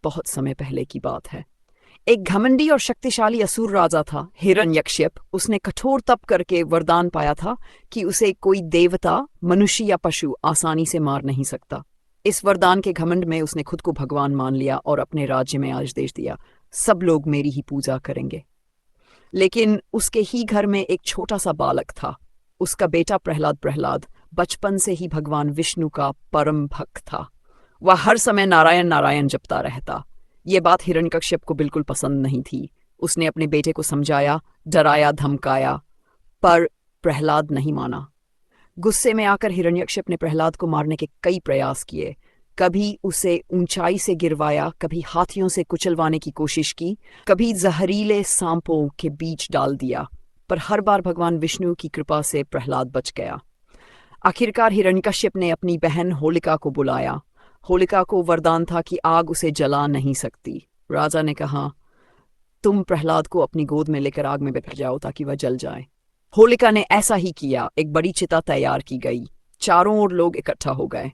बहुत समय पहले की बात है। एक घमंडी और शक्तिशाली असुर राजा था हिरण्यकश्यप। उसने कठोर तप करके वरदान पाया था कि उसे कोई देवता, मनुष्य या पशु आसानी से मार नहीं सकता। इस वरदान के घमंड में उसने खुद को भगवान मान लिया और अपने राज्य में आदेश दिया, सब लोग मेरी ही पूजा करेंगे। लेकिन उसके ही घर में एक छोटा सा बालक था। उसका बेटा प्रहलाद बचपन से ही भगवान विष्णु का परम भक्त था। वह हर समय नारायण नारायण जपता रहता। ये बात हिरण्यकश्यप को बिल्कुल पसंद नहीं थी। उसने अपने बेटे को समझाया, डराया, धमकाया, पर प्रहलाद नहीं माना। गुस्से में आकर हिरण्यकश्यप ने प्रहलाद को मारने के कई प्रयास किए। कभी उसे ऊंचाई से गिरवाया, कभी हाथियों से कुचलवाने की कोशिश की, कभी जहरीले सांपों के बीच डाल दिया, पर हर बार भगवान विष्णु की कृपा से प्रहलाद बच गया। आखिरकार हिरण्यकश्यप ने अपनी बहन होलिका को बुलाया। होलिका को वरदान था कि आग उसे जला नहीं सकती। राजा ने कहा, तुम प्रहलाद को अपनी गोद में लेकर आग में बैठ जाओ ताकि वह जल जाए। होलिका ने ऐसा ही किया। एक बड़ी चिता तैयार की गई। चारों ओर लोग इकट्ठा हो गए।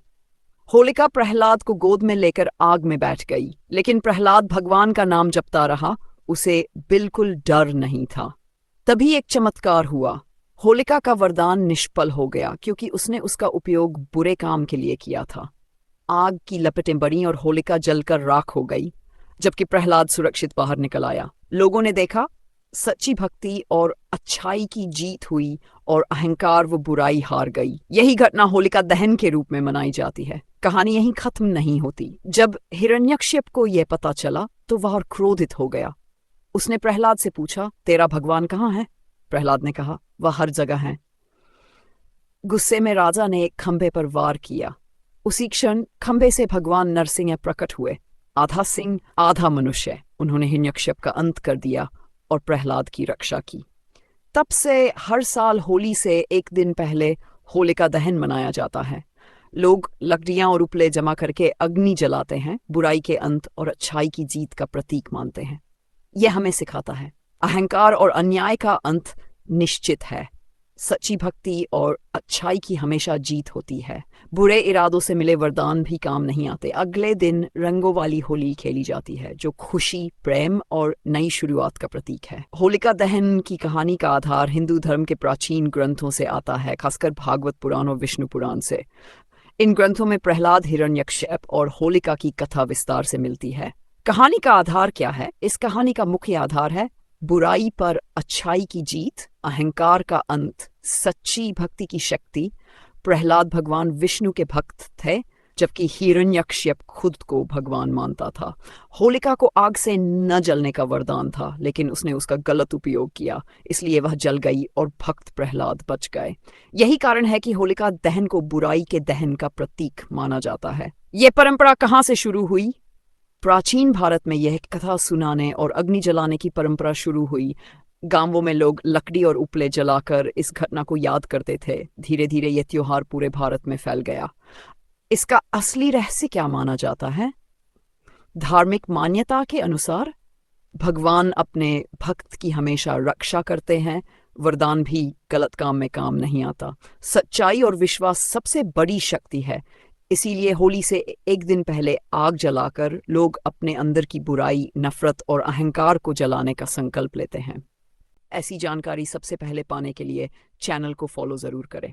होलिका प्रहलाद को गोद में लेकर आग में बैठ गई, लेकिन प्रहलाद भगवान का नाम जपता रहा। उसे बिल्कुल डर नहीं था। तभी एक चमत्कार हुआ। होलिका का वरदान निष्फल हो गया क्योंकि उसने उसका उपयोग बुरे काम के लिए किया था। आग की लपटें बढ़ीं और होलिका जलकर राख हो गई, जबकि प्रहलाद सुरक्षित बाहर निकल आया। लोगों ने देखा, सच्ची भक्ति और अच्छाई की जीत हुई और अहंकार व बुराई हार गई। यही घटना होलिका दहन के रूप में मनाई जाती है। कहानी यहीं खत्म नहीं होती। जब हिरण्यकश्यप को यह पता चला तो वह और क्रोधित हो गया। उसने प्रहलाद से पूछा, तेरा भगवान कहाँ है? प्रहलाद ने कहा, वह हर जगह है। गुस्से में राजा ने एक खंभे पर वार किया। उसी क्षण खंभे से भगवान नरसिंह प्रकट हुए, आधा सिंह आधा मनुष्य। उन्होंने हिरण्यकश्यप का अंत कर दिया और प्रहलाद की रक्षा की। तब से हर साल होली से एक दिन पहले होलिका दहन मनाया जाता है। लोग लकड़ियां और उपले जमा करके अग्नि जलाते हैं, बुराई के अंत और अच्छाई की जीत का प्रतीक मानते हैं। यह हमें सिखाता है, अहंकार और अन्याय का अंत निश्चित है। सच्ची भक्ति और अच्छाई की हमेशा जीत होती है। बुरे इरादों से मिले वरदान भी काम नहीं आते। अगले दिन रंगों वाली होली खेली जाती है, जो खुशी, प्रेम और नई शुरुआत का प्रतीक है। होलिका दहन की कहानी का आधार हिंदू धर्म के प्राचीन ग्रंथों से आता है, खासकर भागवत पुराण और विष्णु पुराण से। इन ग्रंथों में प्रहलाद, हिरण्यकश्यप और होलिका की कथा विस्तार से मिलती है। कहानी का आधार क्या है? इस कहानी का मुख्य आधार है बुराई पर अच्छाई की जीत, अहंकार का अंत, सच्ची भक्ति की शक्ति। प्रहलाद भगवान विष्णु के भक्त थे, जबकि हिरण्यकश्यप खुद को भगवान मानता था। होलिका को आग से न जलने का वरदान था, लेकिन उसने उसका गलत उपयोग किया, इसलिए वह जल गई और भक्त प्रहलाद बच गए। यही कारण है कि होलिका दहन को बुराई के दहन का प्रतीक माना जाता है। ये परंपरा कहाँ से शुरू हुई? प्राचीन भारत में यह कथा सुनाने और अग्नि जलाने की परंपरा शुरू हुई। गांवों में लोग लकड़ी और उपले जलाकर इस घटना को याद करते थे। धीरे धीरे यह त्योहार पूरे भारत में फैल गया। इसका असली रहस्य क्या माना जाता है? धार्मिक मान्यता के अनुसार भगवान अपने भक्त की हमेशा रक्षा करते हैं। वरदान भी गलत काम में काम नहीं आता। सच्चाई और विश्वास सबसे बड़ी शक्ति है। इसीलिए होली से एक दिन पहले आग जलाकर लोग अपने अंदर की बुराई, नफरत और अहंकार को जलाने का संकल्प लेते हैं। ऐसी जानकारी सबसे पहले पाने के लिए चैनल को फॉलो ज़रूर करें।